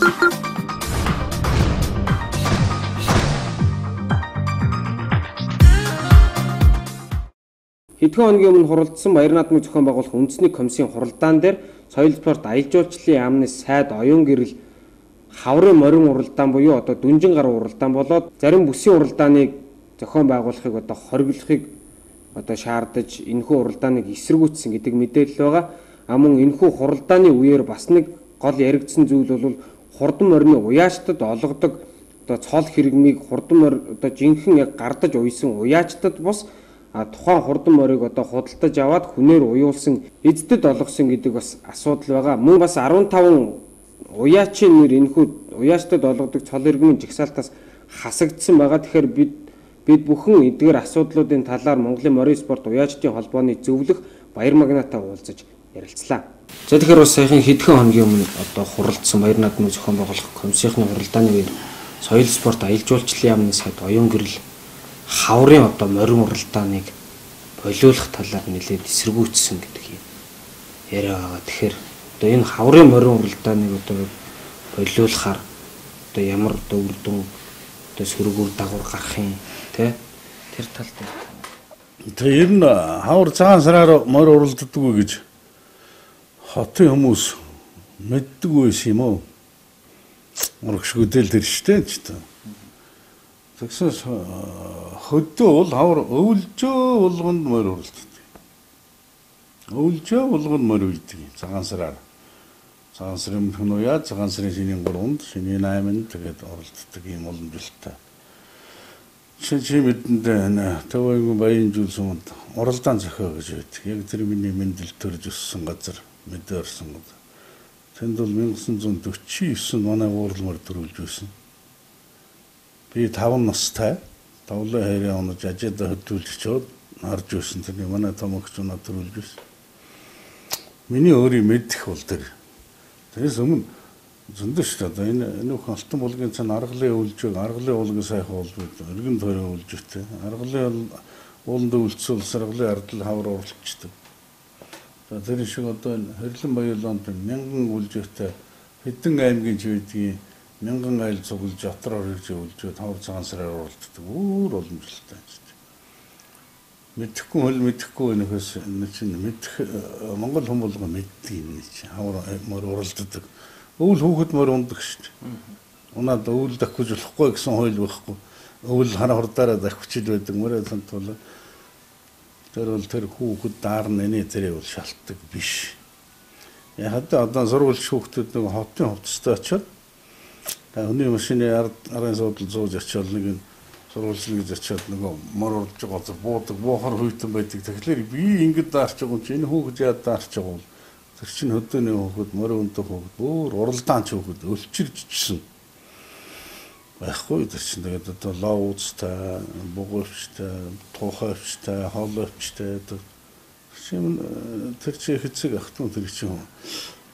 Хэдхэн хоногийн өмнө хуралдсан баяр наадмыг зохион байгуулах үндэсний комиссийн хуралдаан дээр соёл спорт аялал жуулчлалын яамны сайд оюун гэрэл хаврын морин уралдаан буюу одоо дүнжин гаруй уралдаан болоод зарим бүсийн уралдааныг зохион байгуулахыг одоо хориглохыг одоо шаардаж энэхүү уралдааныг эсэргүүцсэн гэдэг мэдээлэл байгаа. Мөн энэхүү хуралдааны үеэр бас нэг гол яригдсан зүйл бол хурдан морины уяачтад олгодог одоо цол хэрэгмийг хурдан морь одоо жинхэнэ яг гардаж уйсан уяачтад бус тухайн хурдан морийг одоо худалдаж аваад хүнээр уюулсан эздэд олгосон гэдэг бас асуудал байгаа. Мөн бас 15 уяачийн нэр энэхүү уяачтад олгодог цол иргмийн жагсаалтаас хасагдсан байгаа. Тэгэхээр бид бүхэн эдгээр асуудлуудын талаар Монголын морин спорт уяачдын холбооны зөвлөх баяр магнатаа уулзаж ярилцлаа. За тэгэхээр бас саяхан хэдхэн хоногийн өмнө одоо хуралдсан баяр наадмыг зохион байгуулах комиссийн хуралдааны үеэр соёл спорт аялал жуулчлалын яамны сайд оюун гэрэл хаврын одоо морин уралдааныг болиулах талаар нэлээд эсэргүүцсэн гэдэг юм яриа байгаа. Тэгэхээр одоо энэ хаврын морин уралдааныг одоо болиулахаар одоо ямар одоо үр дүн одоо сөргөөр дагавар гарах юм тий тэр тал дээр. Тэр ер нь хавар цагаан сараар морь уралддаг гэж хотын хүмүүс мэддэг байсан юм уу? Урагшгүйдэл тэр штэ ч та. Тэгсэн хөдөө бол хавар өвлжөө болгонд морь уралддаг. Өвлжөө болгонд морь үйдэг. Цагаан сараар. Цагаан сарын хөнөөя, цагаан сарын шинийн 3-нд, шинийн 8-нд тэгээд оролддог юм уламжлалтай. Чи мэдэнд төвөгийн баян зүйлсэнд уралдаан зохио гэж байдаг. Яг тэр миний мэндэл төрж өссөн газар мэдээ орсон газар. Тэнд бол 1949 манай уурлмар төрүүлж байсан. Би 5 настай тавлын хайрын онож ажиада хөдөлж чод харж байсан. Тэр манай томогч унаа төрүүлж байсан. Миний өөрийн мэдэх бол тэр. Тэрээс өмнө зөндөө шүү дээ. Энэ алтан булгийн цан аргалын өвлжөөг аргалын уулгийн сайхан уулж байд. Өргөн тойрон өвлж өгтэй. Аргалын ууланд өвлцөл саргалын ардл хавар урлчдаг. За тэр шиг одоо хэрлэн баялаанд 1000 өвлжөөтэй хэдэн аймгийн ч байдгийн 1000 айл цуглаж дотроор ирж өвлжөө тавар цагаан сараар урлддаг. Өөр уламжлалтай юм шүү дээ. Мэдхгүй хөл мэдхгүй өнөхөөс энэ чинь мэдэх Монгол хүн болгоо мэддэг юм чи хавар морь урлддаг. Өвөл хүүхэд морь ундаг шүү дээ. Унаад өвөл дахгүй болохгүй гэсэн хууль байхгүй. Өвөл хараа хурдаараа давхичил байдаг морь сантвал тэр бол тэр хүүхэд даарна энэ тэрээ бол шалтдаг биш. Яг одоо сургууль хүүхдүүд нэг хотын хувцастай очиод хүний машины арын суудлын зууж очиод нэг сургууль гэж очиод нөгөө морь урж байгаа буудаг буухаар хүйтэн байдаг. Тэгэхээр би ингэж даарч байгаа юм чи энэ хүүхэд яа даарч байгаа бол тэр чинь хөдөөний хүүхэд морь өнтөх хүүхэд өөр уралдаанч хүүхэд өлчирчсэн. Байхгүй тэр чинь тэгээд одоо лоуцтай, бугуйчтай, тухайчтай, холовчтай тэр чинь хэцэг ахтун тэр чинь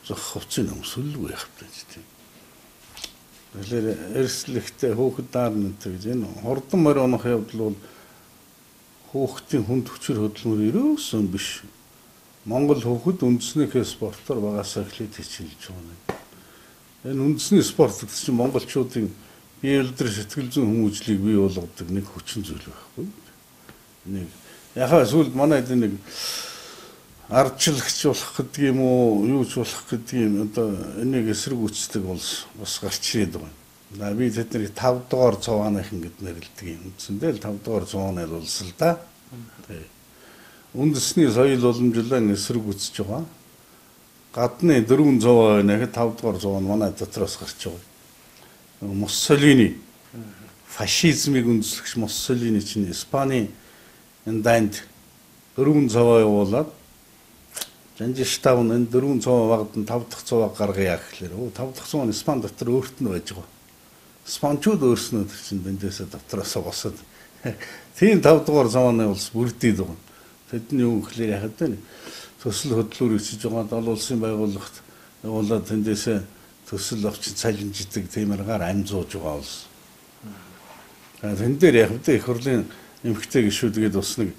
зөх хувцын өмсөлгүй явахтай тийм. Тэгэхээр эрслэгтэй хөөхд даарна гэж энэ хурдан морь унах явдал бол хөөхтийн хүнд хүчээр хөдөлмөр ерөөсөн биш. Монгол хөөхд үндэснийхээ спортоор багасаа эхлээд хичээлж байгаа. Энэ үндэсний спорт гэдэг чинь монголчуудын бие үлдэр сэтгэл зүйн хүмүүжлийг бий болгодог нэг хүчин зүйл байхгүй. Нэг яхаа сүлд манайд нэг ардчлагч болох гэдэг юм уу, юу ч болох гэдэг юм одоо энийг эсэргүүцдэг бол бас гарч ирээд байгаа. Би тэднийг 5 дугаар цувааныхан гэд нэрлэдэг юм. Үндсэндээ л 5 дугаар цувааны улс л да. Үндэсний соёл уламжлалаа эсэргүүцэж байгаа. Гадны 400 нэхэд 5 дугаар цуваа нь манай дотроос гарч байгаа. Муссолини фашизмыг үндэслэгч Муссолини чинь Испани энэ дайнд 400 явуулаад Жанжиштав нь энэ 400 багт нь 5 дахь цуваа гаргая гэхлээр 5 дахь цуваа нь Испани дотор өөрт нь байж байгаа. Испанчууд өөрснөө тэр чинь дэндээсээ дотроос босоод тийм 5 дугаар цувааны улс бүрдээд байгаа. Тэдний юу гэхлээр яхад вэ? Төсөл хөдлөөр өсөж байгаа 7 улсын байгууллагт явуулаад тэндээсээ төсөл авч цалинждаг тийм аргаар амжууж байгаа улс. Тэн дээр яг л их хурлын эмхтэй гишүүдгээд бас нэг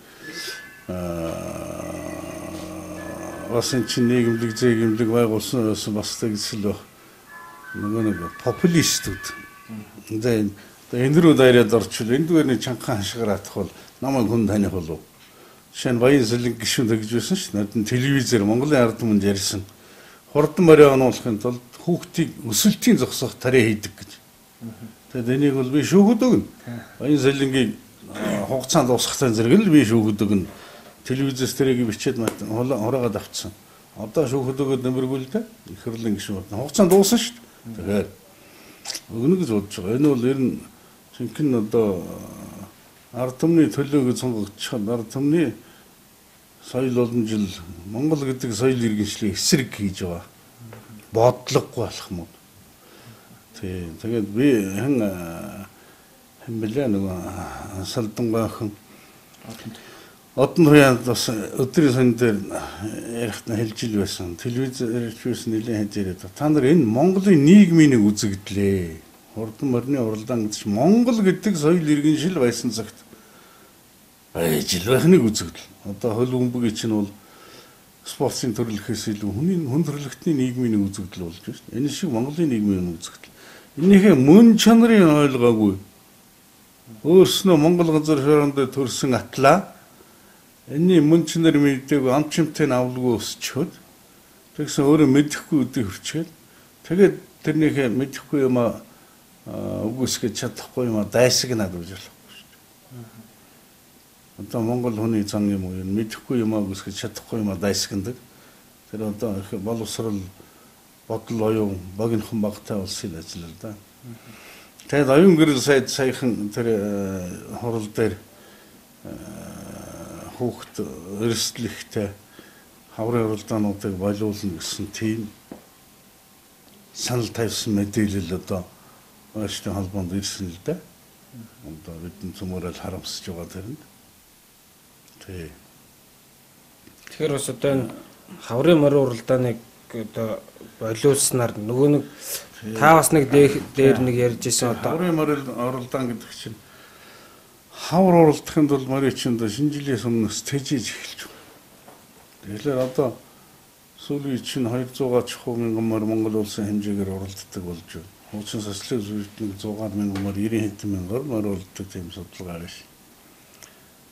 бас энэ чинь нийгэмлэг зээгэмлэг байгуулсан бас тэгсэл баг. нэг популистууд. Тэгээд энэ рүү дайраад орчихвол энэ дүүрний чанхан хашгираадах бол намайг хүн таних болов. Жишээ нь Баян Сэлэнг гишүүн гэж байсан шүү дээ. Над телевизээр Монголын ард түмэнд ярьсан. Хурдан морийг онуулахын тулд хүүхдийг өсөлтийн зогсоох тариа хийдэг гэж. Тэгээд энийг бол би шүүхэд өгнө. Баян Сэлэнгийн хугацаанд дуусгахтай зэрэг л би шүүхэд өгнө. Телевизээс тэрийг бичээд хороогаад авцсан. Одоо шүүхэд өгөөд нэмэргүй л дээ. Их хурлын гишүүн хугацаанд дууссан шүү дээ. Тэгэхээр өгнө гэж бодож байгаа. Энэ бол ер нь жинхэнэ одоо ард түмний төлөө гэж сонгогдчиход ард түмний соёл олон жил Монгол гэдэг соёл иргэншлийн эсрэг хийж байгаа. Бодлогогүй болох юм. Тэгээд би хэн бэлээ нөгөө Салдангахан Одон хуяанд бас өдрийн сон дээр ярихт нь хэлж ил байсан. Телевизээр ирсэн нэлээд хэлж та нар энэ Монголын нийгмийн нэг үзэгдлээ. Хурдан морины уралдаан гэж Монгол гэдэг соёл иргэншил байсан цагт байж л байх нэг үзэгдэл. Одоо хөл бөмбөгийн чинь бол спортын төрлөхөөс илүү хүн төрлөختний нийгмийн нэг үзэгдэл болж байна шүү дээ. Энэ шиг Монголын нийгмийн үзэгдэл. Энийхээ мөн чанарыг ойлгоогүй. Өөрснөө Монгол газар шоронд төрсэн атлаа энэний мөн чанар мэдээгүй амчимтай авалгүй өсчөөд тэгсэн өөрөө мэдэхгүй үдээ хөрчгээд тэгээд тэрнийхээ мэдэхгүй юм үгүйсгэж чадахгүй юм дайсагнаад гэж болохгүй шүү дээ. Одоо Монгол хүний зан юм уу мэдэхгүй юм үгүйсгэж чадахгүй юм дайсагнадаг. Тэр одоо их боловсрал бодол оюун богинохон багтай улсын ажил л да. Тэгээд оюун гэрэл саяхан тэр хурал дээр хүүхд өрсөлдөлтэй хаврын уралдаануудыг болиулна гэсэн тийм санал тавьсан мэдээлэл одоо өөрсдийн холбоонд ирсэн л дээ. Одоо бидний цөмөрөл харамсаж байгаа тэрэнд. Тэгэхээр бас одоо энэ хаврын морин уралдааныг одоо болиулснаар нөгөө нэг та бас нэг дээр нэг ярьж ирсэн одоо хаврын морин уралдаан гэдэг чинь хавар уралдахын тулд моричинд шинэ жилээс өмнөөс тэжээж эхэлж байна. Тэгэхээр одоо сүүлийн чинь 200-аад мянган морь Монгол улсын хэмжээгээр уралддаг болж байна. Хуучин сослын зүйлд 100-аад мянган морь 90 хэдэн мянган морь уралддаг тийм судалгаа байна.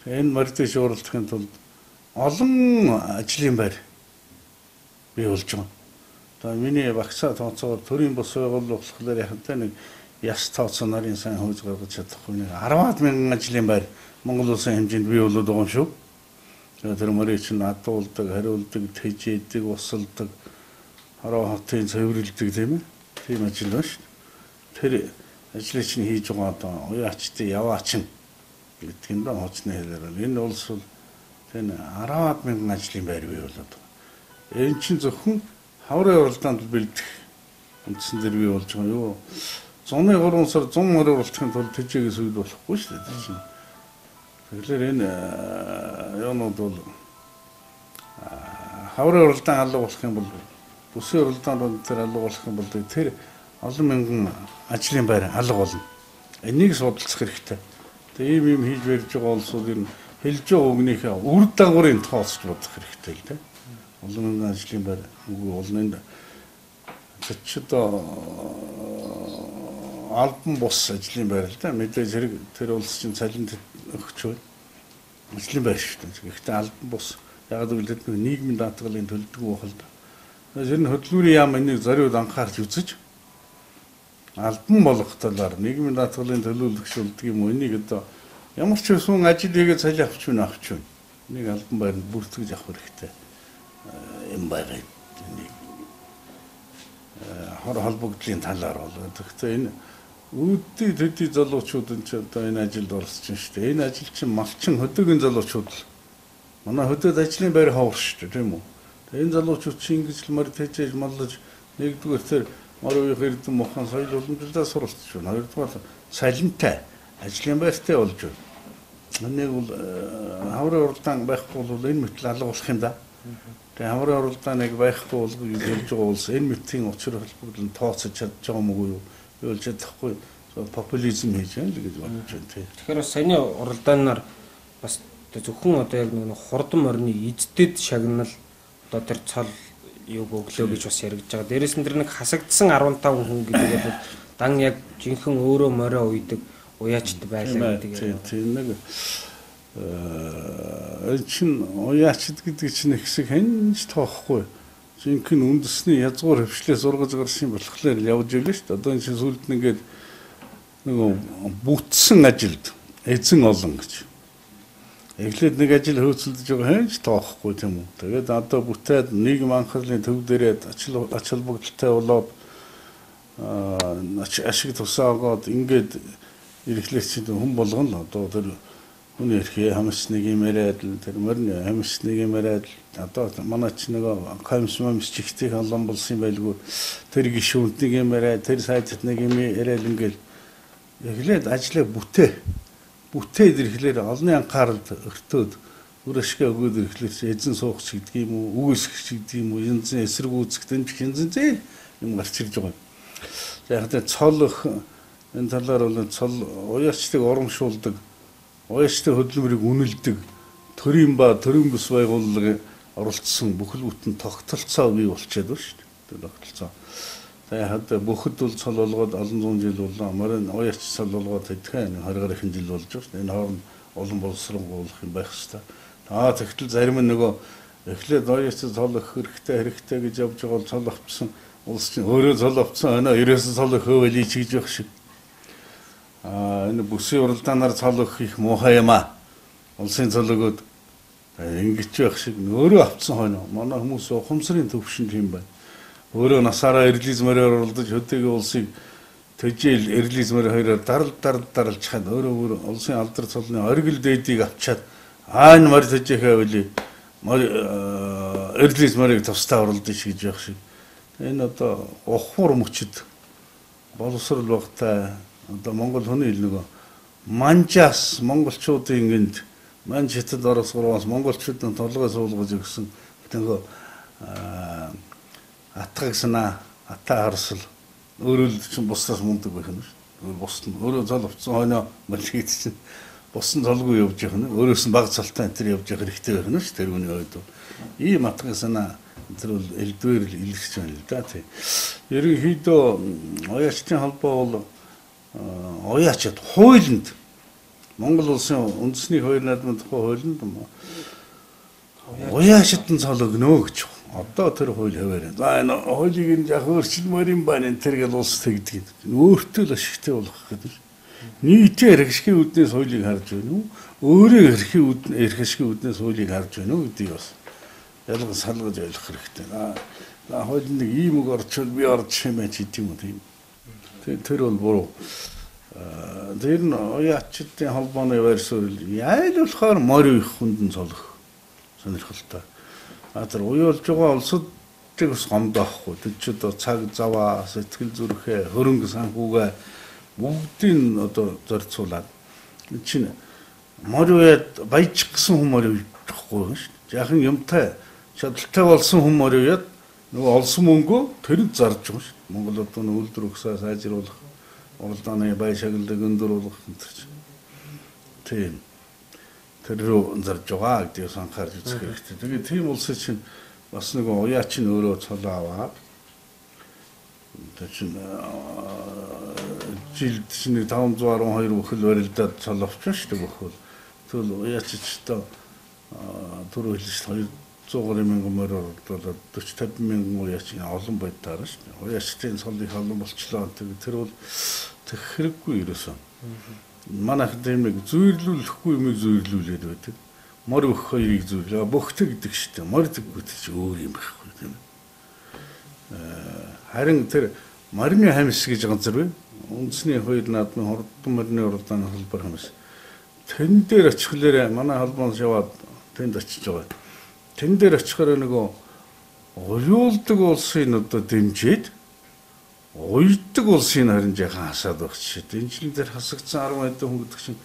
Энэ морьтой уралдахын тулд олон ажлын байр бий болж байгаа. Одоо миний багцаа тооцоогоор төрийн бос байгууллага болохоор яхантай нэг яс тооцоо нарын сайн хөөж гаргаж чадахгүй нэг 10-аад мянган ажлын байр Монгол улсын хэмжээнд бий болоод байгаа юм шүү. Тэр морийг чинь адуулдаг, хариулдаг, тэжээдэг, усалдаг, хараа хотын цэвэрлэдэг тийм ээ. Тийм ажил байна шүү. Тэр ажлыг чинь хийж байгаа одоо уяачтай яваач гэдэг юм да хоцны хэлээр. Энэ улс бол тэр 10-аад мянган ажлын байр бий болоод байгаа. Энэ чинь зөвхөн хаврын уралдаанд бэлдэх үндсэн дээр бий болж байгаа юу? 103 сар 100 морь уралдахын тулд тэжээгээс үйл болохгүй шүү дээ. Тэгэхээр энэ юунууд бол хаврын уралдаан алга болох юм бол бүсийн уралдаанд тэр алга болох юм бол тэр олон мянган ажлын байр алга болно. Энийг судалцах хэрэгтэй. Тэгээ ийм хийж барьж байгаа улсууд энэ хэлж байгаа үгнийхээ үр дагаврын тооцож бодох хэрэгтэй л дээ. Олон мянган ажлын байр үгүй болно энэ цэцэд албан бус ажлын байр л да. Мэдээж зэрэг тэр улс чинь цалинт өгч байна. Ажлын байр шүү дээ. Гэхдээ албан бус яг л бид нийгмийн даатгалын төлдөг байх л да. Тэр нь хөдөлмөрийн яам энийг зориуд анхаарч үзэж албан болох талаар нийгмийн даатгалын төлөөлөгч болдог юм уу? Энийг одоо ямар ч хэсүүн ажил хийгээд цалин авч байна. Энийг албан байранд бүртгэж авах хэрэгтэй. Юм байна. Энийг хор холбогдлын талаар бол гэхдээ энэ үүдий төдий залуучууд энэ ч одоо энэ ажилд оролцож байна шүү дээ. Энэ ажил чинь малчин хөдөөгийн залуучууд л манай хөдөөд ажлын байр ховор шүү дээ тийм үү. Энэ залуучууд чинь ингэж л морь тэжээж маллаж нэгдүгээр тэр морь уух эрдэм мохон соёл уламжлалаа суралцж байна. Хоёрдугаар цалинтай ажлын байртай болж байна. Энийг бол хаврын уралдаан байхгүй бол энэ мэтэл алга болох юм да. Тэгээ хаврын уралдааныг байхгүй болгож хэлж байгаа улс энэ мэтийн учир холбогдлын тооцож чадж байгаа юм уу юу? Юу ч чадахгүй популизм хийж байна л гэж бодож байна тий. Тэгэхээр саяны уралдаанаар бас зөвхөн одоо яг нэг хурдан морины эздэд шагнал одоо тэр цол юг өглөө гэж бас яригдж байгаа. Дээрээс нь тэр нэг хасагдсан 15 хүн гэдгээд бол дан яг жинхэнэ өөрөө морио уйдаг уяачд байлаа гэдэг. Тийм нэг чин уяачд гэдэг чинь их хэсэг хэнж тоохгүй. Жинхэнэ үндэсний язгуур хөвчлээс ургаж гарсан болохоор явж ирлээ шүү дээ. Одоо энэ чинь сүлд нэгээд нэг бүтсэн ажилд эзэн олон гэж. Эхлээд нэг ажил хөөцөлдөж байгаа хэнж тоохгүй тийм үү. Тэгээд одоо бүтээд нийгэм анхаарлын төв дээрээ ач холбогдолтой болоод ашиг тусаагаад ингээд ирэхлээр чинь хүн болгоно одоо тэр хүний эрхээ хамсныг юмяриад тэр мөрн хамсныг юмяриад одоо манай ч нэг комисс чихтэй халуун болсон байлгүй тэр гişүүнтнийг юмяриад тэр сайдт нэг юм яриад ингээд эхлээд ажлаа бүтээд ирэхлээр олонний анхааралд өртөөд үр ашиг өгөөд ирэхлээр эзэн суугч гэдэг юм уу үгүйсгч гэдэг юм уу янзын эсрэг үүсгтэн янзын зээл юм гарч ирж байгаа. За яг цолох энэ талаар бол цол уяачдыг урамшуулдаг уяачдын хөдөлмөрийг үнэлдэг төрийн бүс байгууллагын оролцсон бүхэл бүтэн тогтолцоо бий болчиход байна шүү дээ. Тэр тогтолцоо. Тэгээд бүхэд бол цол болгоод олон зуун жил боллоо. Морин уяач цол болгоод хэдхэн 20 гаруй жил болж байна. Энэ хооронд олон боловсронгуулах юм байх хэвээр. Тэгтэл зарим нь нөгөө эхлээд уяач цол хэрэгтэй гэж явж байгаа бол цол авчихсан улс чинь өөрөө цол авчихсан өнөө ерөөсөө цол хөвөлий чийж явах шиг. Энэ бүсийн уралдаанаар цол өгөх их муухай юм аа. Улсын цол өгөөд ингэж явах шиг өөрөө авчихсан хойно. Манай хүмүүс ухамсарын төвшин юм байна. Өөрөө насаараа эрлизмээр оролдож хөдөөгийн улсыг төжөөл эрлизмээр хоёроор даралж хаад өөрөө улсын алдар цолны оргил дээдийг авчаад энэ морь төжөөхөө үли эрлизмэрийг тусдаа оролдож хийж явах шиг. Энэ одоо ухуур мөчд боловсрол багтай одоо Монгол хүний ил нөгөө манжаас монголчуудын гинт манж хятад орос гураас монголчуудын толгой суулгаж өгсөн нөгөө атгагсна ата харсал өөрөө л чинь бусдаас мундаг байх нь шүү. Бусд нь өөрөө зол авцсан хойноо малхийд чинь бусан золгүй явж явах нь өөрөөс нь баг цалтай энэ төр явж явах хэрэгтэй байх нь шүү. Тэр хүний ойд ийм атгагсна тэр бол элдвэр л илэрч байна л да тий. Ерөнхийдөө уяачдын холбоо бол уяачд хуулинд Монгол улсын үндэсний хууль наадмын тухай хуулинд уяачдын цол өгнө гэж. Одоо тэр хууль хаваар. За энэ хуулийг нь яг өөрчлөлмөр юм байна энэ тэргээл улс тэгдэг. Өөртөө л ашигтай болох гэдэг. Нийтээр эрхшгийн үднээс хуулийг харж байна уу? Өөрөө эрхшгийн үднээс хуулийг харж байна уу гэдгийг бас ялган салгаж ойлгох хэрэгтэй. Хууль нэг ийм үг орчвол би орж хэмээн ч гэдэг юм уу тийм. Тэр бол буруу. Тэр нь уяачдын холбооны байр суурь яйл болохоор морь их хүндэн цолох сонирхолтой. Тэр уяалж байгаа улсуудыг бас гомдоохгүй. Тэд ч одоо цаг заваа, сэтгэл зүрхээ, хөрөнгө санхүүгээ бүгдийг одоо зорцуулаад чинь морь уяад баяж гисэн хүн морь уяахгүй шүү дээ. Яхан юмтай чадaltaй болсон хүн морь уяад нөгөө олсон мөнгөө тэрэнд зарж байгаа шүү дээ. Монгол одоо үйлдвэр өгсөө сайжруулах, уралдааны бай шагналыг өндөрлөх энэ чинь. Тийм. Тэр рүү зарж байгаа гэдгийг анхаарч үзэх хэрэгтэй. Тэгээд тийм улс чинь бас нэг уяач нь өөрөө цол аваад тэр чинь жилд чинь 512 бүхэл барилдаад цол авчихсан шүү дээ бүхэл. Тэгвэл уяач ч одоо түрүү хэлсэн 200 мянган морь оролдуулаад 40-50 мянган уяач олон байдтаар шүү дээ. Уяачдын цолыг олон болчлоо. Тэр бол тэг хэрэггүй ерөөсөн. Манайх дэмэг зүйрлүүлэхгүй юм зүйрлүүлээд байдаг. Морь өгөх хоёрыг зүйрлээ. Бөхтэй гэдэг шүү дээ. Морь гэдэг чинь өөр юм байхгүй тийм. Харин тэр морины хамс гэж ганцар бай. Үндэсний хууль наадмын хурдан морины уралдааны холбоор хамс. Тэн дээр очихлаарэ манай холбооноос яваад тэнд очиж байгаа. Тэн дээр очихоор нөгөө уйлдаг улсын одоо дэмжиж уйддаг улсын харин жаахан хасаад байх жишээ. Энэ жилийн дээр хасагдсан 10 хэдэн хүн гэдэг чинь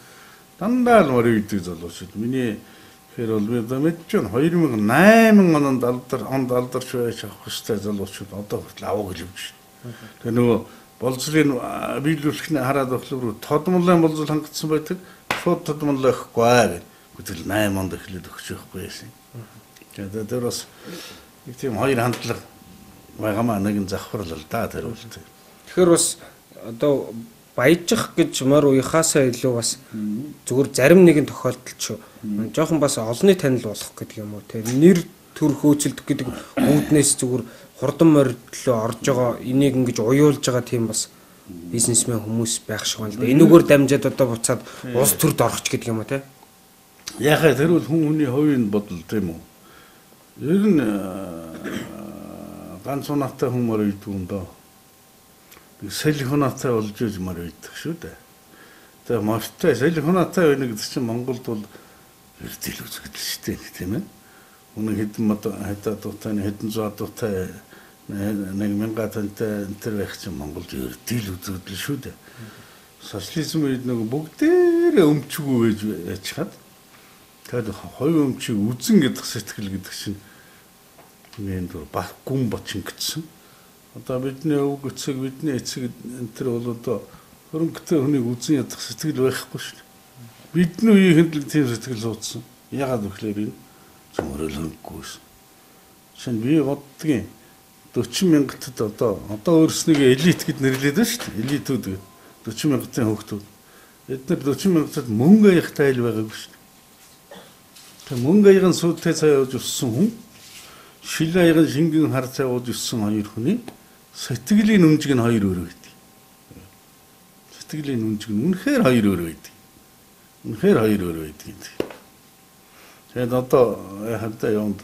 дандаа л морь уйддаг залуучууд. Миний хэр бол би мэдж байна 2008 онд алдарч байж авах хөстэй залуучууд одоо хүртэл авах гэж явж байна. Тэгээ нөгөө боловсрын биелүүлэхний хараад баглуу тодмолын боловсрол хангацсан байдаг. Шууд тодмолоо өгөхгүй гэдэг 8 онд эхлээд өгч байхгүй яасан. Тэгээд тэр бас нэг тийм хоёр хандлага байгаамаа нэгэн завхрал л да тэр бол. Тэгэхээр бас одоо баяжих гэж морь уяхаасаа илүү бас зүгээр зарим нэгэн тохиолдолд шүү. Жохон бас олонний танил болох гэдэг юм уу те. Нэр төр хөөцөлдөх гэдэг үүднээс зүгээр хурдан морьдлоо орж байгаа энийг ингэж уяулж байгаа тийм бас бизнесмен хүмүүс байх шиг байна л да. Энүүгээр дамжаад одоо буцаад улс төрд орохч гэдэг юм уу те. Яхаа тэр бол хүн хүний хувийн бодол тийм үү. Ер нь ганц унаатай хүн морь үйдэг юм доо. Салхинаатай болж иж морь үйдэг шүү дээ. Тэгээ морьтой салхинаатай байна гэдэг чинь Монголд бол эрдэл үзэгдэл шүү дээ тийм ээ. Үнэн хэдэн хадаа дуутай хэдэн зуун дуутай 1000 тантай энэ байх чинь Монголд эрдэл үзэгдэл шүү дээ. Социализм үед нэг бүгдээрээ өмчгөө гэж яачаад тэгээд хоёрын өмчийг үзэн гэдэг сэтгэл гэдэг чинь энэ дөр баг гүн бочин гэсэн. Одоо бидний өвг эцэг бидний эцэг энэ төр бол одоо хөрөнгөтэй хүнийг үзэн ядах сэтгэл байхгүй шүү дээ. Бидний үеийнхэнд л тийм сэтгэл суудсан. Ягаад гэвэл энэ зөмөрөлөнгүйс. Шинэ би боддгийн 40 мянгатд одоо өөрснөө элит гэд нэрлэдэг шүү дээ. Элитүүд гэдэг 40 мянгатын хүүхдүүд. Эдгээр 40 мянгатд мөнгө аяхтай айл байгаагүй шүү дээ. Тэг мөнгө аяхан сүлтэй цаа явж өссөн хүн шил аяхан шингэн хар цаа явж өссөн хоёр хүний сэтгэлийн үнжиг нь хоёр өөр байдаг. Сэтгэлийн үнжиг нь үнэхээр хоёр өөр байдаг. Үнэхээр хоёр өөр байдаг. Тэгээд одоо хавтаа яванд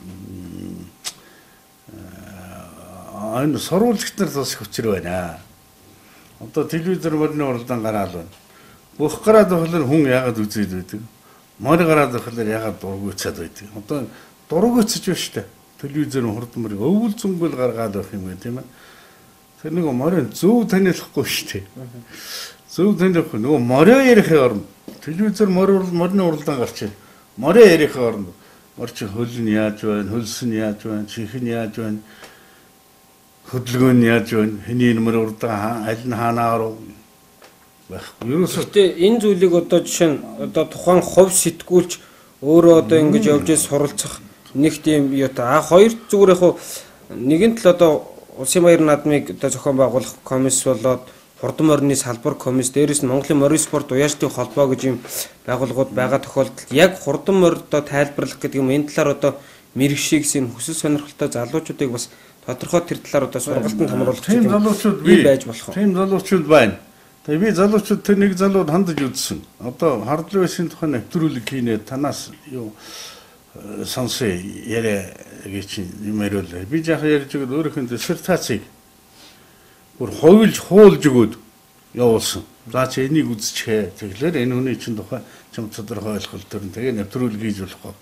энэ сурвалжлагч нар бас их хүчээр байна. Одоо телевизээр мөрний уралдаан гараал байна. Бүх гараад болохоор хүн яагаад үзээд байдаг. Морь гараад болохоор яагаад дургуйцаад байдаг. Одоо дургуйцаж байна шүү дээ. Телевизээр хурдан мөр өвөл зөнгөл гаргаад байх юм байна тийм ээ. Тэр нэг морийн зөв таниулахгүй шүү дээ. Зөв таниулахгүй нөгөө морио ярихын оронд телевизээр морины уралдаан гарч байна. Морио ярихын оронд морь чи хөл нь яаж байна, хөлс нь яаж байна, чих нь яаж байна, хөдөлгөөн нь яаж байна, хэний нэмэр уралдаан аль нь хаанаа руу байхгүй. Ерөөсөө энэ зүйлийг одоо жишээ нь одоо тухайн хувь сэтгүүлч өөрөө одоо ингэж явж суралцах нэг тийм юу та хоёр зүгээр яг нэгэн тал одоо улсын баяр наадмыг одоо зохион байгуулах комисс болоод хурдан морины салбар комисс дээрээс нь Монголын морин спорт уяалтын холбоо гэж юм байгууллагууд байгаа тохиолдолд яг хурдан моридоо тайлбарлах гэдэг юм энэ талаар одоо мэрэгшигсэн хүсэл сонирхолтой залуучуудыг бас тодорхой тэр талаар одоо сургалтанд хамруулах тийм залуучууд бий байж болох. Тийм залуучууд байна. Тэгээ би залуучууд тэр нэг залууд хандаж үзсэн. Одоо хардлын байшин тухайн нэвтрүүлэг хийнэ танаас юу сонсё яриа гэж юм яриул. Би жаахан ярьж өгöd өөрийнхөө диссертацийг бүр ховлж хуулж өгöd явуулсан. За чи энийг үзчихээ. Тэгэхээр энэ хүний чинь тухай чам тодорхой ойлголт төрн тэгээ нэвтрүүлэг хийж болох.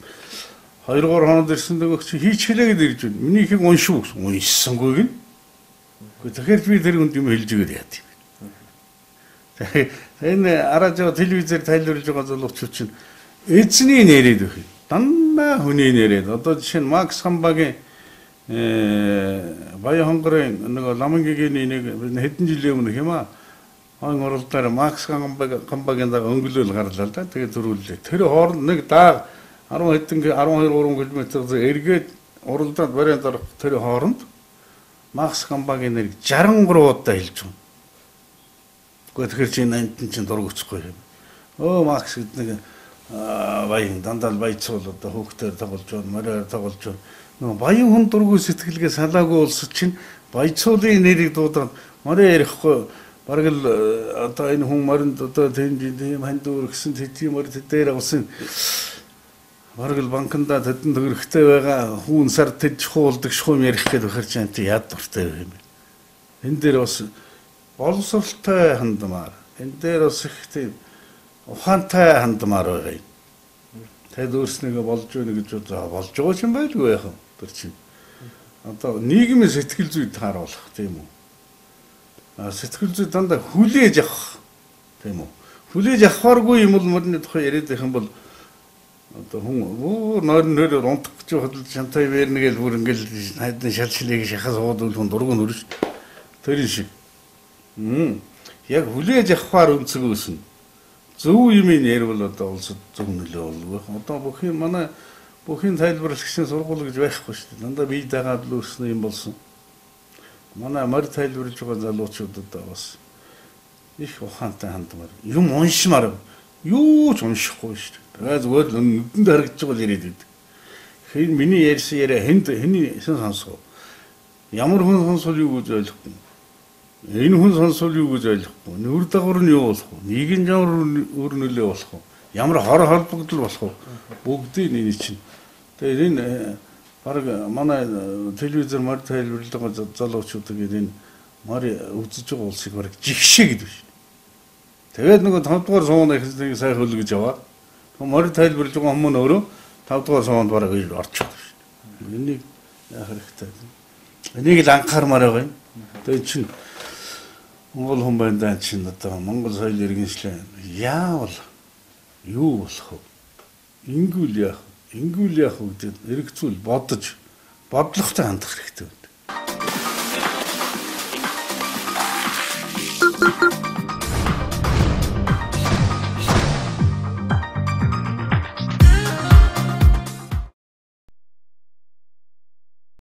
2-3 хоног ирсэн дөгөх чи хийчихлээ гэж ирж байна. Миний ихийг уншив гэсэн. Уншсангүй гин. Тэгэхээр би тэр хүнд юм хэлж өгöd яа. Энэ аражаа телевизээр тайлбарлаж байгаа залуучууд чинь эзний нэрээд өгөх. Дандаа хүний нэрээд. Одоо жишээ нь Макс Хамбагийн Баян хонгорын нэг ламангигийн нэг хэдэн жилийн өмнө хэмаа хон оролдоор Макс Хамбагийн даг өнгөлөөл гарлаа л да. Тэгээд төрүүллээ. Тэр хооронд нэг дааг 10 хэдэн 12 км эргээд уралдаанд бариад орох тэр хооронд Макс Хамбагийн нэр 63 удаа хэлж байна. Тэгэхээр чи энэ чинь дургуцхгүй юм. Макс гэдэг нэг баян дандаа баяцуул одоо хөөхтөр тоглож байна, мороор тоглож байна. Нөгөө баян хүн дургүй сэтгэлгээ салаагүй улс чинь баяцуулын нэрийг дуудаад мороо ярихгүй бараг л одоо энэ хүн моринд одоо тийм хандуур гэсэн тийм морь дээр усын бараг л банкнда тэдэн төгрөгтэй байгаа хүн сар тэд хуулдаг шуум ярих гэдэг бахар чинь яад дуртай юм бэ. Энэ дээр бас боловсролтой хандмаар энэ дээр бас их тийм ухаантай хандмаар байгаа юм. Тэд өөрснийгөө болж өгнө гэж болж байгаа юм байлгүй яах вэ? Тэр чинь одоо нийгмийн сэтгэл зүйд тааруулах тийм үү? Сэтгэл зүй дандаа хүлээж авах тийм үү? Хүлээж авахааргүй юм бол мөрний тухай яриад байх юм бол одоо хүн нойр унтах гэж хөдөлж шантай вэрнэ гэж бүр ингээл хайдан шалшлыг шахаж уудвал хүн дургуун өрш. Тэр шиг. Яг хүлээж авахаар өнцгөөсөн. Зөв юм ярил одоо улсад зөв нөлөө болов. Одоо бүхийн тайлбарлагчийн сургууль гэж байхгүй шүү дээ. Дандаа бие дагаад л өөрснөө юм болсон. манай морь тайлбарлаж байгаа залуучуудад бас их ухаантай хандмаар юм уншмаар юу ч уншихгүй шүү дээ. Тэгээ зүгээр л нүдэнд харагдаж байгаа л яриад байдаг. Тэгэхээр миний ярьсан яриа хэний сонсоо. Ямар хүн сонсвол юу гэж ойлгохгүй. Энэ хүн сонсвол юу гэж ойлгохгүй. Нүр дагавар нь юу болох вэ? Нийгэм ямар өр нөлөө болох вэ? Ямар хор холбогдол болох вэ? Бүгдийг энэ чинь. Тэгээд энэ баг манай телевизээр морь тайлбарлаж байгаа залуучуудыг энэ морь үзэж байгаа улсыг баг жигшээ гэдэг шүү. Тэгээд нөгөө 5 дугаар суунд ихнийг сайн хөлгөж яваад морь тайлбарлаж байгаа хүмүүс өөрөө 5 дугаар суунд бараг орчих шүү. Энийг яах хэрэгтэй. Энийг л анхаармаар байгаа юм. Тэгээд чинь Монгол хүн байна чинь одоо Монгол соёл иргэншлээ яавал юу болох вэ? Ингүүл яах вэ гэдэг эргэцүүл бодож бодлоготой хандах хэрэгтэй байна.